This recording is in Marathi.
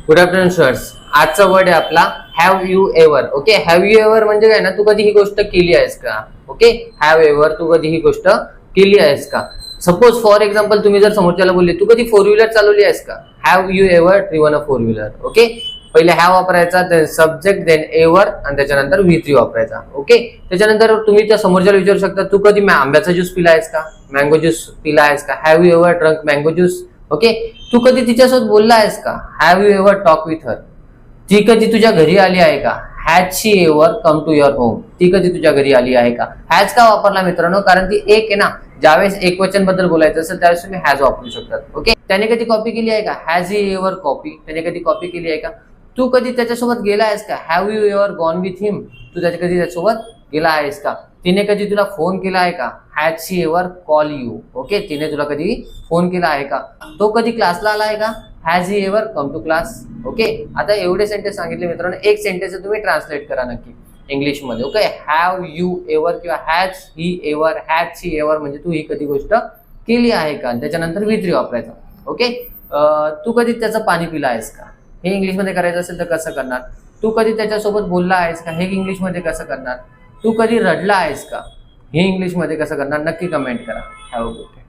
Good afternoon students. आजचा वर्ड आहे आपला have you ever. Okay, have you ever म्हणजे काय ना, तू कधी ही गोष्ट केली आहेस का? ओके, हॅव एव्हर, तू कधी ही गोष्ट केली आहेस का? सपोज फॉर एक्झाम्पल तुम्ही जर समोरच्याला बोलले तू कधी फोर व्हीलर चालवली आहेस का? Have you ever driven a four wheeler. Okay, पहिले हॅव वापरायचा, देन सब्जेक्ट, देन एव्हर आणि त्याच्यानंतर V3 वापरायचा. ओके, त्याच्यानंतर तुम्ही त्या समोरच्याला विचारू शकता तू कधी आंब्याचा ज्यूस पिला आहेस का? मँगो ज्यूस पिला आहेस का? Have you ever drunk mango juice? Okay, तू कधी तिच्यासोबत बोलला आहेस का? Have you ever talk with her? ती कधी तुझ्या घरी आली आहे का? Has she ever come to your home? ती कधी तुझ्या घरी आली आहे का? हॅज का वापरला मित्रांनो? कारण ती एक आहे ना, ज्यावेळेस एकवचन बद्दल बोलायचं असेल त्यावेळेस तुम्ही हॅज वापरू शकतात. ओके, त्याने कधी कॉपी केली आहे का? Has he ever copy? त्याने कधी कॉपी केली आहे का? तू कधी त्याच्यासोबत गेला आहेस का? Have you ever gone with him? तू कधी त्याच्यासोबत गेला आहेस का? तिने कधी तुला फोन केला आहे का? Has she ever call you? Okay, तिने तुला कधी फोन केला आहे का? तो कधी क्लासला आला आहे का? Has he ever come to class? Okay, आता एवढे सेंटेन्स सांगितले मित्रांनो. एक सेंटेन्स तुम्ही ट्रान्सलेट करा नक्की इंग्लिश मध्ये. ओके, हॅव यू एव्हर किंवा has he ever, has she ever म्हणजे तू ही कधी गोष्ट केली आहे का? त्याच्यानंतर V3 वापरायचा. ओके, तू कधी त्याचं पाणी पिला आहेस का? हे इंग्लिशमध्ये करायचं असेल तर कसं करणार? तू कधी त्याच्यासोबत बोलला आहेस का? हे इंग्लिशमध्ये कसं करणार? तू कधी रडला आहेस का? हे इंग्लिशमध्ये कसं करणार? नक्की कमेंट करा. Have a good day.